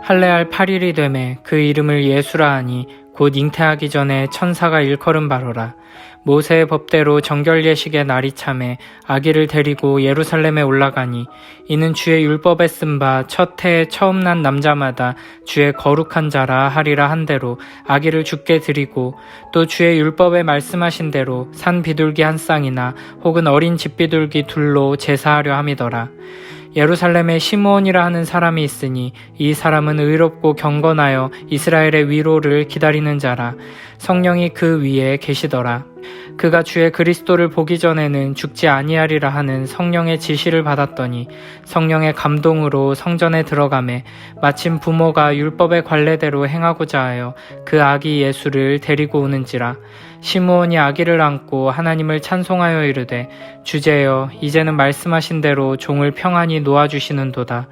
할례할 8일이 되매 그 이름을 예수라 하니 곧 잉태하기 전에 천사가 일컬음 바로라. 모세의 법대로 정결 예식의 날이 차매 아기를 데리고 예루살렘에 올라가니 이는 주의 율법에 쓴 바 첫 해에 처음 난 남자마다 주의 거룩한 자라 하리라 한 대로 아기를 주께 드리고 또 주의 율법에 말씀하신 대로 산 비둘기 한 쌍이나 혹은 어린 집비둘기 둘로 제사하려 함이더라. 예루살렘에 시므온이라 하는 사람이 있으니 이 사람은 의롭고 경건하여 이스라엘의 위로를 기다리는 자라. 성령이 그 위에 계시더라. 그가 주의 그리스도를 보기 전에는 죽지 아니하리라 하는 성령의 지시를 받았더니 성령의 감동으로 성전에 들어가매 마침 부모가 율법의 관례대로 행하고자 하여 그 아기 예수를 데리고 오는지라. 시므온이 아기를 안고 하나님을 찬송하여 이르되 주제여 이제는 말씀하신 대로 종을 평안히 놓아주시는도다.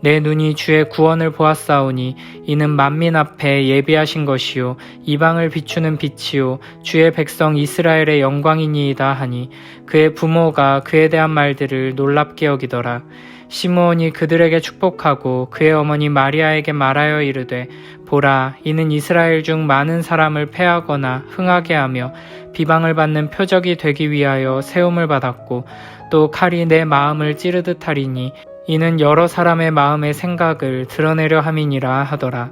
내 눈이 주의 구원을 보았사오니 이는 만민 앞에 예비하신 것이요 이방을 비추는 빛이요 주의 백성 이스라엘의 영광이니이다 하니 그의 부모가 그에 대한 말들을 놀랍게 여기더라. 시므온이 그들에게 축복하고 그의 어머니 마리아에게 말하여 이르되 보라 이는 이스라엘 중 많은 사람을 패하거나 흥하게 하며 비방을 받는 표적이 되기 위하여 세움을 받았고 또 칼이 내 마음을 찌르듯 하리니 이는 여러 사람의 마음의 생각을 드러내려 함이니라 하더라.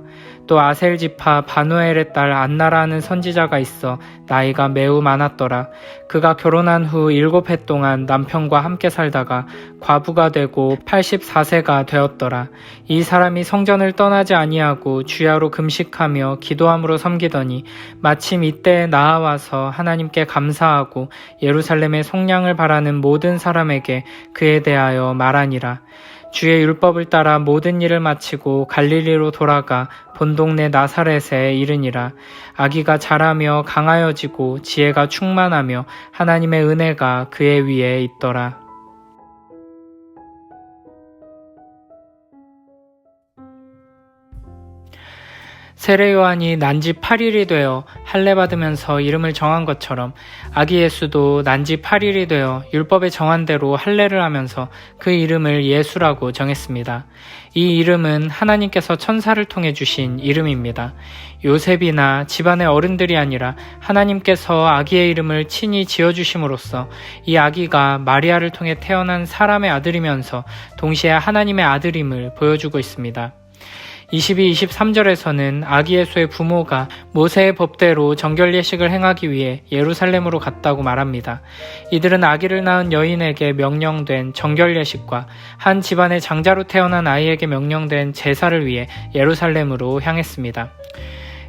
또 아셀 지파 바누엘의 딸 안나라 하는 선지자가 있어 나이가 매우 많았더라. 그가 결혼한 후 7해 동안 남편과 함께 살다가 과부가 되고 84세가 되었더라. 이 사람이 성전을 떠나지 아니하고 주야로 금식하며 기도함으로 섬기더니 마침 이때에 나아와서 하나님께 감사하고 예루살렘의 속량을 바라는 모든 사람에게 그에 대하여 말하니라. 주의 율법을 따라 모든 일을 마치고 갈릴리로 돌아가 본 동네 나사렛에 이르니라. 아기가 자라며 강하여지고 지혜가 충만하며 하나님의 은혜가 그의 위에 있더라. 세례 요한이 난지 8일이 되어 할례 받으면서 이름을 정한 것처럼 아기 예수도 난지 8일이 되어 율법에 정한 대로 할례를 하면서 그 이름을 예수라고 정했습니다. 이 이름은 하나님께서 천사를 통해 주신 이름입니다. 요셉이나 집안의 어른들이 아니라 하나님께서 아기의 이름을 친히 지어주심으로써 이 아기가 마리아를 통해 태어난 사람의 아들이면서 동시에 하나님의 아들임을 보여주고 있습니다. 22, 23절에서는 아기 예수의 부모가 모세의 법대로 정결 예식을 행하기 위해 예루살렘으로 갔다고 말합니다. 이들은 아기를 낳은 여인에게 명령된 정결 예식과 한 집안의 장자로 태어난 아이에게 명령된 제사를 위해 예루살렘으로 향했습니다.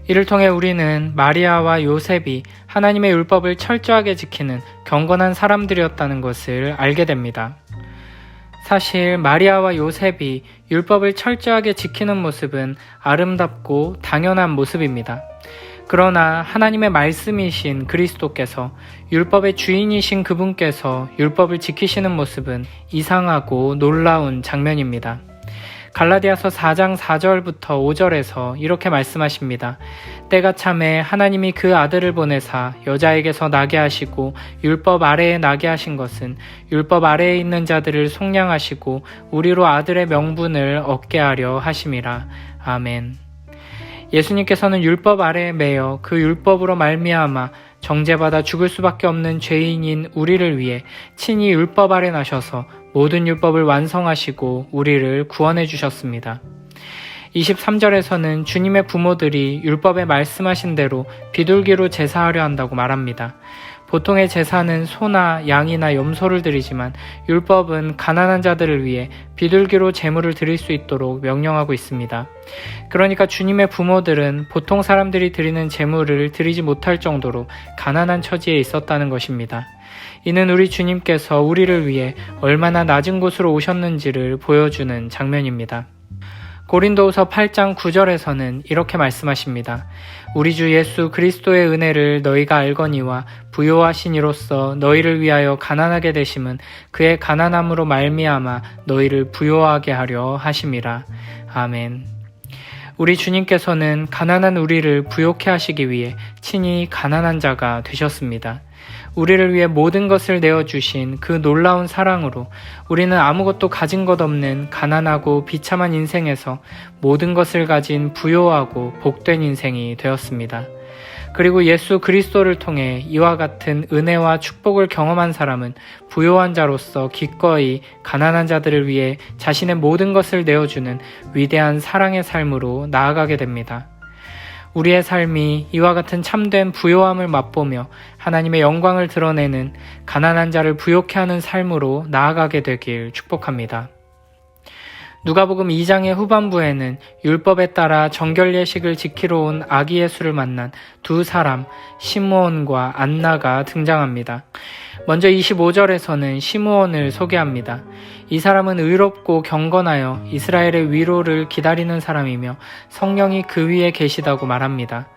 이를 통해 우리는 마리아와 요셉이 하나님의 율법을 철저하게 지키는 경건한 사람들이었다는 것을 알게 됩니다. 사실 마리아와 요셉이 율법을 철저하게 지키는 모습은 아름답고 당연한 모습입니다. 그러나 하나님의 말씀이신 그리스도께서 율법의 주인이신 그분께서 율법을 지키시는 모습은 이상하고 놀라운 장면입니다. 갈라디아서 4장 4절부터 5절에서 이렇게 말씀하십니다. 때가 차매 하나님이 그 아들을 보내사 여자에게서 나게 하시고 율법 아래에 나게 하신 것은 율법 아래에 있는 자들을 속량하시고 우리로 아들의 명분을 얻게 하려 하심이라. 아멘. 예수님께서는 율법 아래에 매여 그 율법으로 말미암아 정죄받아 죽을 수밖에 없는 죄인인 우리를 위해 친히 율법 아래 나셔서 모든 율법을 완성하시고 우리를 구원해 주셨습니다. 23절에서는 주님의 부모들이 율법에 말씀하신 대로 비둘기로 제사하려 한다고 말합니다. 보통의 제사는 소나 양이나 염소를 드리지만 율법은 가난한 자들을 위해 비둘기로 제물을 드릴 수 있도록 명령하고 있습니다. 그러니까 주님의 부모들은 보통 사람들이 드리는 제물을 드리지 못할 정도로 가난한 처지에 있었다는 것입니다. 이는 우리 주님께서 우리를 위해 얼마나 낮은 곳으로 오셨는지를 보여주는 장면입니다. 고린도후서 8장 9절에서는 이렇게 말씀하십니다. 우리 주 예수 그리스도의 은혜를 너희가 알거니와 부요하신 이로써 너희를 위하여 가난하게 되심은 그의 가난함으로 말미암아 너희를 부요하게 하려 하심이라. 아멘. 우리 주님께서는 가난한 우리를 부욕해 하시기 위해 친히 가난한 자가 되셨습니다. 우리를 위해 모든 것을 내어주신 그 놀라운 사랑으로 우리는 아무것도 가진 것 없는 가난하고 비참한 인생에서 모든 것을 가진 부요하고 복된 인생이 되었습니다. 그리고 예수 그리스도를 통해 이와 같은 은혜와 축복을 경험한 사람은 부요한 자로서 기꺼이 가난한 자들을 위해 자신의 모든 것을 내어주는 위대한 사랑의 삶으로 나아가게 됩니다. 우리의 삶이 이와 같은 참된 부요함을 맛보며 하나님의 영광을 드러내는 가난한 자를 부욕해 하는 삶으로 나아가게 되길 축복합니다. 누가복음 2장의 후반부에는 율법에 따라 정결 예식을 지키러 온 아기 예수를 만난 두 사람, 시므온과 안나가 등장합니다. 먼저 25절에서는 시므온을 소개합니다. 이 사람은 의롭고 경건하여 이스라엘의 위로를 기다리는 사람이며 성령이 그 위에 계시다고 말합니다.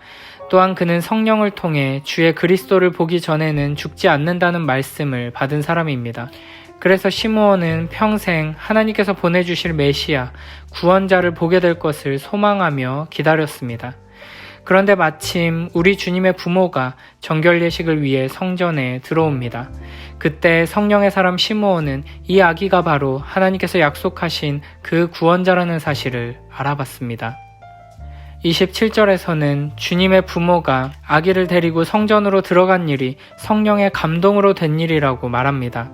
또한 그는 성령을 통해 주의 그리스도를 보기 전에는 죽지 않는다는 말씀을 받은 사람입니다. 그래서 시므온은 평생 하나님께서 보내주실 메시아, 구원자를 보게 될 것을 소망하며 기다렸습니다. 그런데 마침 우리 주님의 부모가 정결 예식을 위해 성전에 들어옵니다. 그때 성령의 사람 시므온은 이 아기가 바로 하나님께서 약속하신 그 구원자라는 사실을 알아봤습니다. 27절에서는 주님의 부모가 아기를 데리고 성전으로 들어간 일이 성령의 감동으로 된 일이라고 말합니다.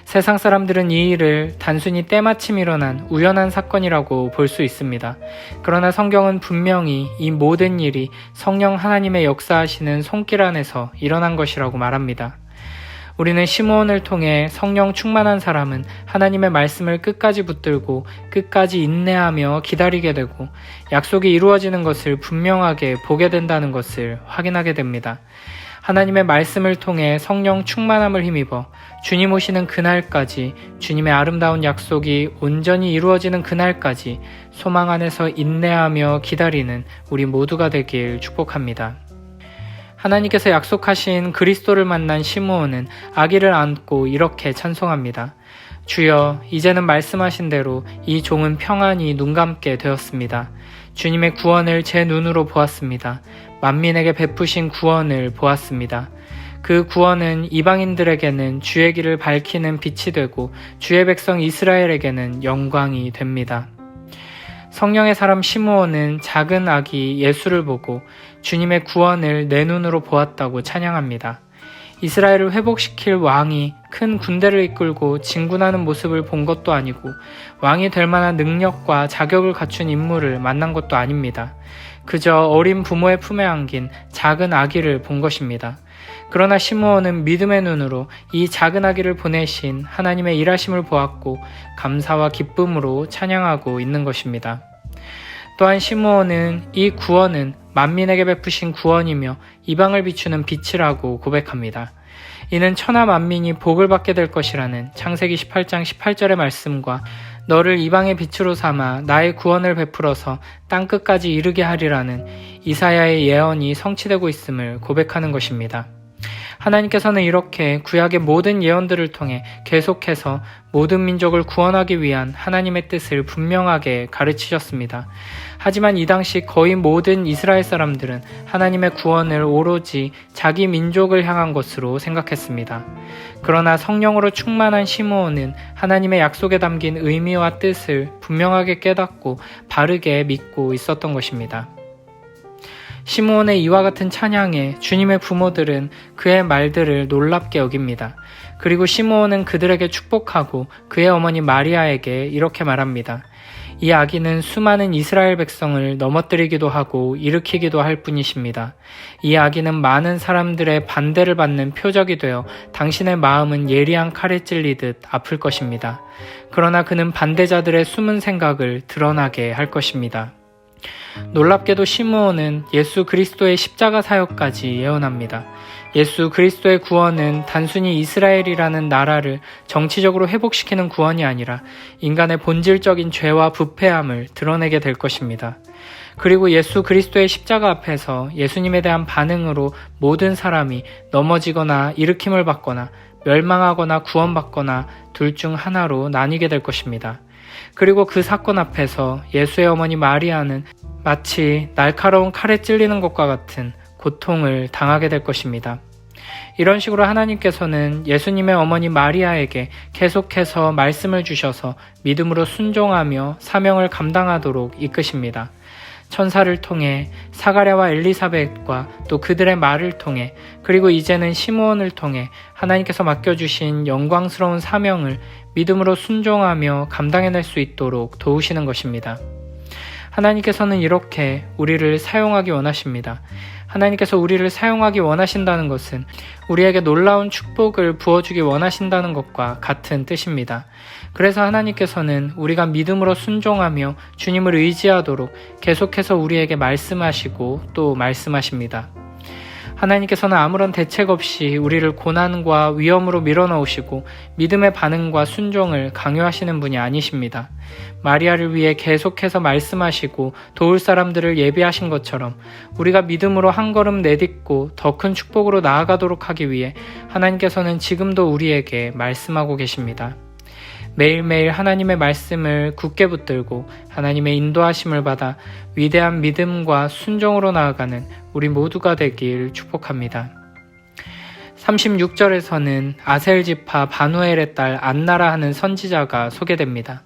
세상 사람들은 이 일을 단순히 때마침 일어난 우연한 사건이라고 볼 수 있습니다. 그러나 성경은 분명히 이 모든 일이 성령 하나님의 역사하시는 손길 안에서 일어난 것이라고 말합니다. 우리는 시므온을 통해 성령 충만한 사람은 하나님의 말씀을 끝까지 붙들고 끝까지 인내하며 기다리게 되고 약속이 이루어지는 것을 분명하게 보게 된다는 것을 확인하게 됩니다. 하나님의 말씀을 통해 성령 충만함을 힘입어 주님 오시는 그날까지, 주님의 아름다운 약속이 온전히 이루어지는 그날까지 소망 안에서 인내하며 기다리는 우리 모두가 되길 축복합니다. 하나님께서 약속하신 그리스도를 만난 시므온은 아기를 안고 이렇게 찬송합니다. 주여, 이제는 말씀하신 대로 이 종은 평안히 눈 감게 되었습니다. 주님의 구원을 제 눈으로 보았습니다. 만민에게 베푸신 구원을 보았습니다. 그 구원은 이방인들에게는 주의 길을 밝히는 빛이 되고 주의 백성 이스라엘에게는 영광이 됩니다. 성령의 사람 시므온은 작은 아기 예수를 보고 주님의 구원을 내 눈으로 보았다고 찬양합니다. 이스라엘을 회복시킬 왕이 큰 군대를 이끌고 진군하는 모습을 본 것도 아니고 왕이 될 만한 능력과 자격을 갖춘 인물을 만난 것도 아닙니다. 그저 어린 부모의 품에 안긴 작은 아기를 본 것입니다. 그러나 시므온은 믿음의 눈으로 이 작은 아기를 보내신 하나님의 일하심을 보았고 감사와 기쁨으로 찬양하고 있는 것입니다. 또한 시므온은 이 구원은 만민에게 베푸신 구원이며 이방을 비추는 빛이라고 고백합니다. 이는 천하 만민이 복을 받게 될 것이라는 창세기 18장 18절의 말씀과 너를 이방의 빛으로 삼아 나의 구원을 베풀어서 땅끝까지 이르게 하리라는 이사야의 예언이 성취되고 있음을 고백하는 것입니다. 하나님께서는 이렇게 구약의 모든 예언들을 통해 계속해서 모든 민족을 구원하기 위한 하나님의 뜻을 분명하게 가르치셨습니다. 하지만 이 당시 거의 모든 이스라엘 사람들은 하나님의 구원을 오로지 자기 민족을 향한 것으로 생각했습니다. 그러나 성령으로 충만한 시므온은 하나님의 약속에 담긴 의미와 뜻을 분명하게 깨닫고 바르게 믿고 있었던 것입니다. 시므온의 이와 같은 찬양에 주님의 부모들은 그의 말들을 놀랍게 여깁니다. 그리고 시므온은 그들에게 축복하고 그의 어머니 마리아에게 이렇게 말합니다. 이 아기는 수많은 이스라엘 백성을 넘어뜨리기도 하고 일으키기도 할 뿐이십니다. 이 아기는 많은 사람들의 반대를 받는 표적이 되어 당신의 마음은 예리한 칼에 찔리듯 아플 것입니다. 그러나 그는 반대자들의 숨은 생각을 드러나게 할 것입니다. 놀랍게도 시므온은 예수 그리스도의 십자가 사역까지 예언합니다. 예수 그리스도의 구원은 단순히 이스라엘이라는 나라를 정치적으로 회복시키는 구원이 아니라 인간의 본질적인 죄와 부패함을 드러내게 될 것입니다. 그리고 예수 그리스도의 십자가 앞에서 예수님에 대한 반응으로 모든 사람이 넘어지거나 일으킴을 받거나 멸망하거나 구원받거나 둘 중 하나로 나뉘게 될 것입니다. 그리고 그 사건 앞에서 예수의 어머니 마리아는 마치 날카로운 칼에 찔리는 것과 같은 고통을 당하게 될 것입니다. 이런 식으로 하나님께서는 예수님의 어머니 마리아에게 계속해서 말씀을 주셔서 믿음으로 순종하며 사명을 감당하도록 이끄십니다. 천사를 통해 사가랴와 엘리사벳과 또 그들의 말을 통해 그리고 이제는 시므온을 통해 하나님께서 맡겨주신 영광스러운 사명을 믿음으로 순종하며 감당해낼 수 있도록 도우시는 것입니다. 하나님께서는 이렇게 우리를 사용하기 원하십니다. 하나님께서 우리를 사용하기 원하신다는 것은 우리에게 놀라운 축복을 부어주기 원하신다는 것과 같은 뜻입니다. 그래서 하나님께서는 우리가 믿음으로 순종하며 주님을 의지하도록 계속해서 우리에게 말씀하시고 또 말씀하십니다. 하나님께서는 아무런 대책 없이 우리를 고난과 위험으로 밀어넣으시고 믿음의 반응과 순종을 강요하시는 분이 아니십니다. 마리아를 위해 계속해서 말씀하시고 도울 사람들을 예비하신 것처럼 우리가 믿음으로 한 걸음 내딛고 더 큰 축복으로 나아가도록 하기 위해 하나님께서는 지금도 우리에게 말씀하고 계십니다. 매일매일 하나님의 말씀을 굳게 붙들고 하나님의 인도하심을 받아 위대한 믿음과 순종으로 나아가는 우리 모두가 되길 축복합니다. 36절에서는 아셀 지파 바누엘의 딸 안나라 하는 선지자가 소개됩니다.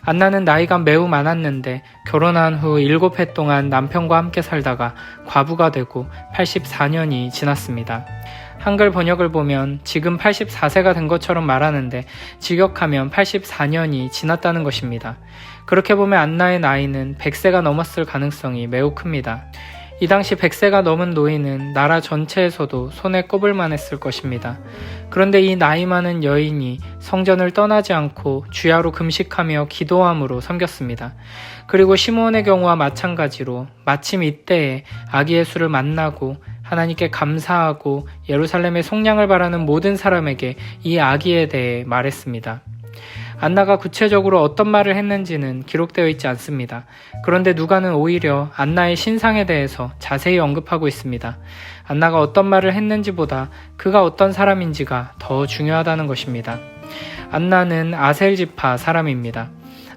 안나는 나이가 매우 많았는데 결혼한 후 7해 동안 남편과 함께 살다가 과부가 되고 84년이 지났습니다. 한글 번역을 보면 지금 84세가 된 것처럼 말하는데 직역하면 84년이 지났다는 것입니다. 그렇게 보면 안나의 나이는 100세가 넘었을 가능성이 매우 큽니다. 이 당시 100세가 넘은 노인은 나라 전체에서도 손에 꼽을 만했을 것입니다. 그런데 이 나이 많은 여인이 성전을 떠나지 않고 주야로 금식하며 기도함으로 섬겼습니다. 그리고 시므온의 경우와 마찬가지로 마침 이때에 아기 예수를 만나고 하나님께 감사하고 예루살렘의 속량을 바라는 모든 사람에게 이 아기에 대해 말했습니다. 안나가 구체적으로 어떤 말을 했는지는 기록되어 있지 않습니다. 그런데 누가는 오히려 안나의 신상에 대해서 자세히 언급하고 있습니다. 안나가 어떤 말을 했는지보다 그가 어떤 사람인지가 더 중요하다는 것입니다. 안나는 아셀 지파 사람입니다.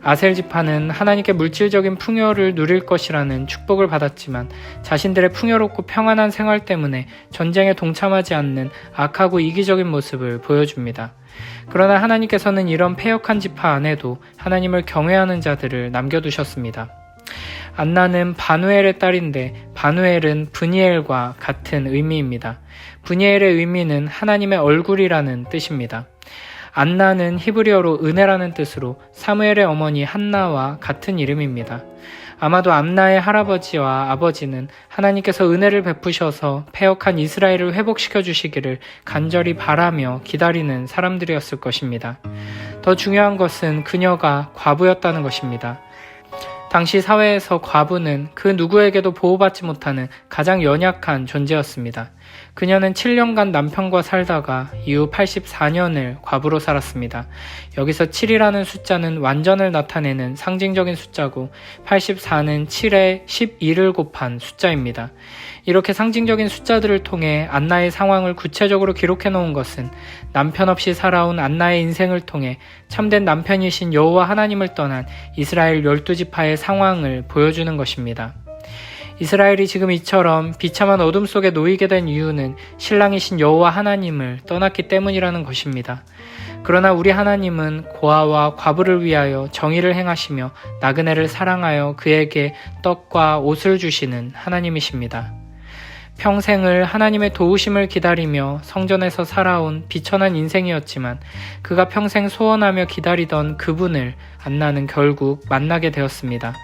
아셀 지파는 하나님께 물질적인 풍요를 누릴 것이라는 축복을 받았지만 자신들의 풍요롭고 평안한 생활 때문에 전쟁에 동참하지 않는 악하고 이기적인 모습을 보여줍니다. 그러나 하나님께서는 이런 패역한 지파 안에도 하나님을 경외하는 자들을 남겨두셨습니다. 안나는 바누엘의 딸인데 바누엘은 브니엘과 같은 의미입니다. 브니엘의 의미는 하나님의 얼굴이라는 뜻입니다. 안나는 히브리어로 은혜라는 뜻으로 사무엘의 어머니 한나와 같은 이름입니다. 아마도 안나의 할아버지와 아버지는 하나님께서 은혜를 베푸셔서 패역한 이스라엘을 회복시켜 주시기를 간절히 바라며 기다리는 사람들이었을 것입니다. 더 중요한 것은 그녀가 과부였다는 것입니다. 당시 사회에서 과부는 그 누구에게도 보호받지 못하는 가장 연약한 존재였습니다. 그녀는 7년간 남편과 살다가 이후 84년을 과부로 살았습니다. 여기서 7이라는 숫자는 완전을 나타내는 상징적인 숫자고 84는 7에 12를 곱한 숫자입니다. 이렇게 상징적인 숫자들을 통해 안나의 상황을 구체적으로 기록해 놓은 것은 남편 없이 살아온 안나의 인생을 통해 참된 남편이신 여호와 하나님을 떠난 이스라엘 12지파의 상황을 보여주는 것입니다. 이스라엘이 지금 이처럼 비참한 어둠 속에 놓이게 된 이유는 신랑이신 여호와 하나님을 떠났기 때문이라는 것입니다. 그러나 우리 하나님은 고아와 과부를 위하여 정의를 행하시며 나그네를 사랑하여 그에게 떡과 옷을 주시는 하나님이십니다. 평생을 하나님의 도우심을 기다리며 성전에서 살아온 비천한 인생이었지만 그가 평생 소원하며 기다리던 그분을 안나는 결국 만나게 되었습니다.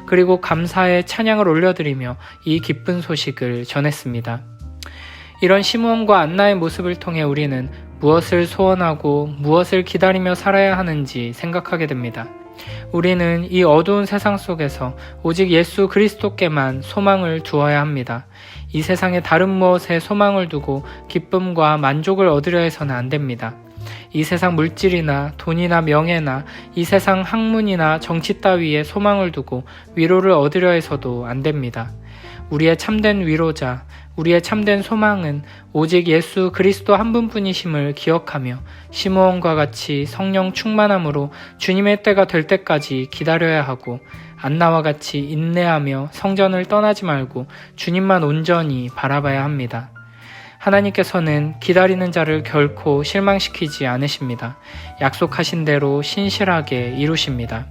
그리고 감사의 찬양을 올려드리며 이 기쁜 소식을 전했습니다. 이런 시므온과 안나의 모습을 통해 우리는 무엇을 소원하고 무엇을 기다리며 살아야 하는지 생각하게 됩니다. 우리는 이 어두운 세상 속에서 오직 예수 그리스도께만 소망을 두어야 합니다. 이 세상에 다른 무엇에 소망을 두고 기쁨과 만족을 얻으려 해서는 안 됩니다. 이 세상 물질이나 돈이나 명예나 이 세상 학문이나 정치 따위에 소망을 두고 위로를 얻으려 해서도 안 됩니다. 우리의 참된 위로자, 우리의 참된 소망은 오직 예수 그리스도 한 분뿐이심을 기억하며 시므온과 같이 성령 충만함으로 주님의 때가 될 때까지 기다려야 하고, 안나와 같이 인내하며 성전을 떠나지 말고 주님만 온전히 바라봐야 합니다. 하나님께서는 기다리는 자를 결코 실망시키지 않으십니다. 약속하신 대로 신실하게 이루십니다.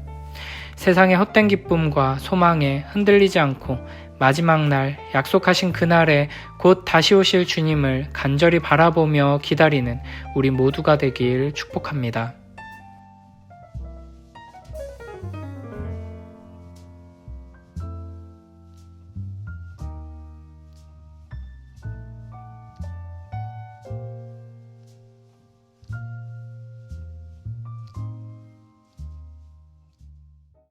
세상의 헛된 기쁨과 소망에 흔들리지 않고 마지막 날, 약속하신 그날에 곧 다시 오실 주님을 간절히 바라보며 기다리는 우리 모두가 되길 축복합니다.